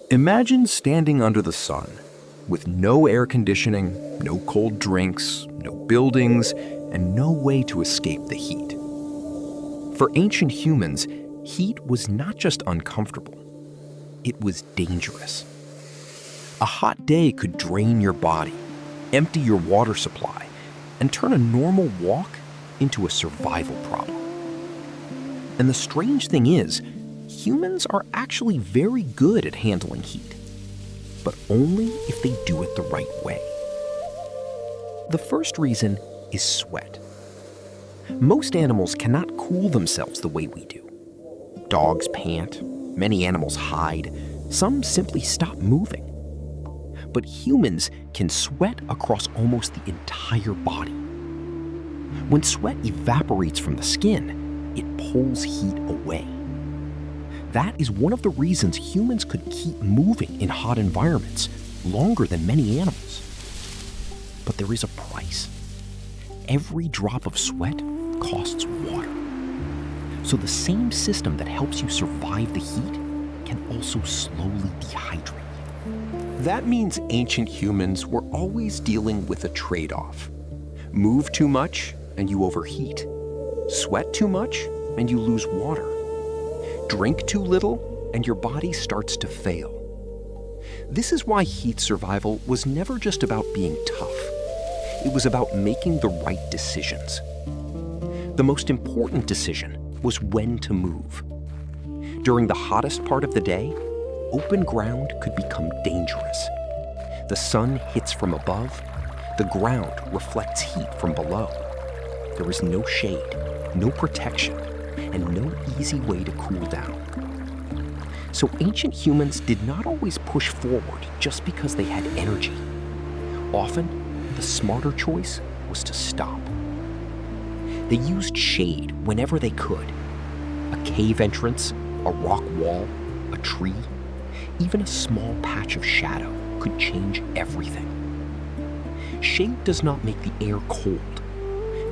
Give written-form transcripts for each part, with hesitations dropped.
Imagine standing under the sun with no air conditioning, no cold drinks, no buildings, and no way to escape the heat. For ancient humans, heat was not just uncomfortable, it was dangerous. A hot day could drain your body, empty your water supply, and turn a normal walk into a survival problem. And the strange thing is, humans are actually very good at handling heat, but only if they do it the right way. The first reason is sweat. Most animals cannot cool themselves the way we do. Dogs pant, many animals hide, some simply stop moving. But humans can sweat across almost the entire body. When sweat evaporates from the skin, it pulls heat away. That is one of the reasons humans could keep moving in hot environments longer than many animals. But there is a price. Every drop of sweat costs water. So the same system that helps you survive the heat can also slowly dehydrate you. That means ancient humans were always dealing with a trade-off. Move too much and you overheat. Sweat too much and you lose water. Drink too little and your body starts to fail. This is why heat survival was never just about being tough. It was about making the right decisions. The most important decision was when to move. During the hottest part of the day, open ground could become dangerous. The sun hits from above, the ground reflects heat from below. There is no shade, no protection, and no easy way to cool down. So ancient humans did not always push forward just because they had energy. Often, the smarter choice was to stop. They used shade whenever they could. A cave entrance, a rock wall, a tree, even a small patch of shadow could change everything. Shade does not make the air cold,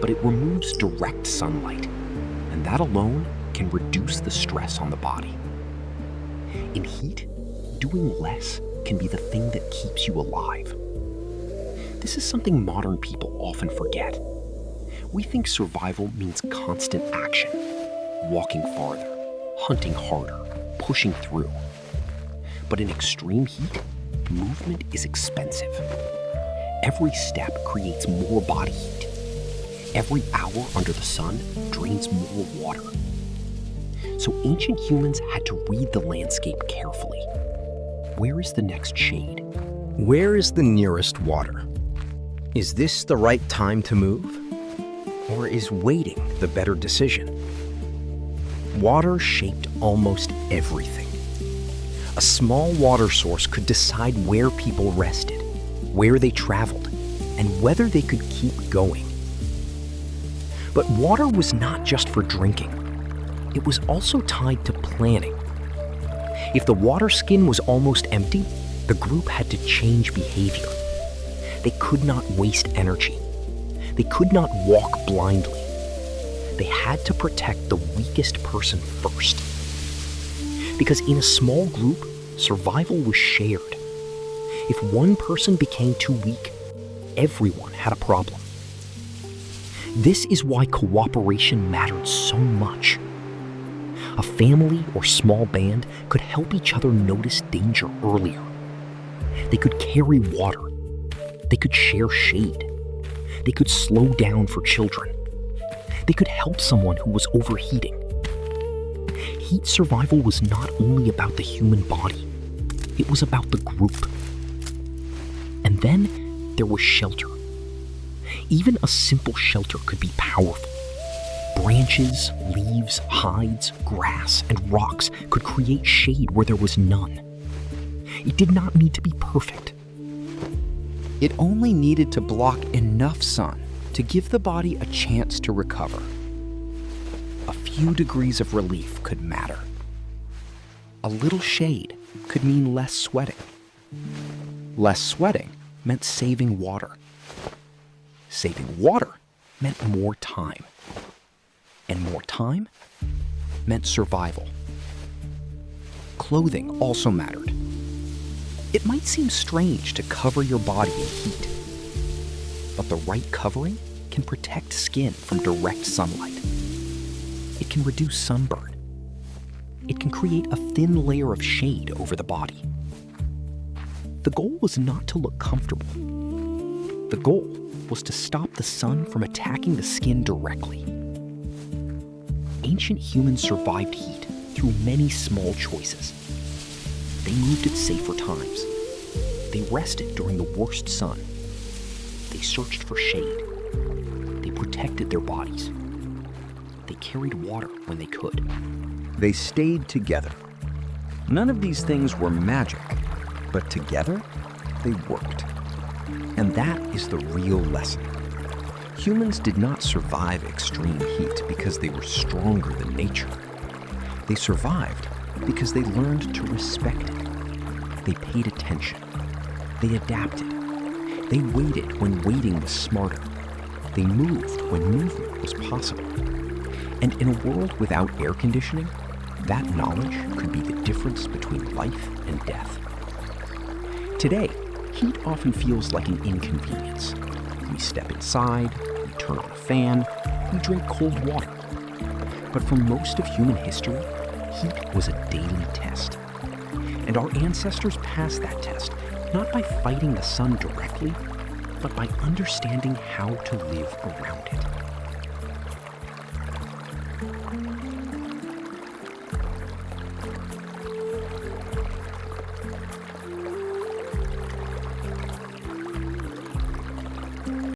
but it removes direct sunlight, and that alone can reduce the stress on the body. In heat, doing less can be the thing that keeps you alive. This is something modern people often forget. We think survival means constant action, walking farther, hunting harder, pushing through. But in extreme heat, movement is expensive. Every step creates more body heat. Every hour under the sun drains more water. So ancient humans had to read the landscape carefully. Where is the next shade? Where is the nearest water? Is this the right time to move? Or is waiting the better decision? Water shaped almost everything. A small water source could decide where people rested, where they traveled, and whether they could keep going. But water was not just for drinking. It was also tied to planning. If the water skin was almost empty, the group had to change behavior. They could not waste energy. They could not walk blindly. They had to protect the weakest person first. Because in a small group, survival was shared. If one person became too weak, everyone had a problem. This is why cooperation mattered so much. A family or small band could help each other notice danger earlier. They could carry water. They could share shade. They could slow down for children. They could help someone who was overheating. Heat survival was not only about the human body, it was about the group. And then there was shelter. Even a simple shelter could be powerful. Branches, leaves, hides, grass, and rocks could create shade where there was none. It did not need to be perfect. It only needed to block enough sun to give the body a chance to recover. A few degrees of relief could matter. A little shade could mean less sweating. Less sweating meant saving water. Saving water meant more time. And more time meant survival. Clothing also mattered. It might seem strange to cover your body in heat, but the right covering can protect skin from direct sunlight. It can reduce sunburn. It can create a thin layer of shade over the body. The goal was not to look comfortable. The goal was to stop the sun from attacking the skin directly. Ancient humans survived heat through many small choices. They moved at safer times. They rested during the worst sun. They searched for shade. They protected their bodies. They carried water when they could. They stayed together. None of these things were magic, but together they worked. And that is the real lesson. Humans did not survive extreme heat because they were stronger than nature. They survived because they learned to respect it. They paid attention. They adapted. They waited when waiting was smarter. They moved when movement was possible. And in a world without air conditioning, that knowledge could be the difference between life and death. Today, heat often feels like an inconvenience. We step inside, we turn on a fan, we drink cold water. But for most of human history, heat was a daily test. And our ancestors passed that test, not by fighting the sun directly, but by understanding how to live around it.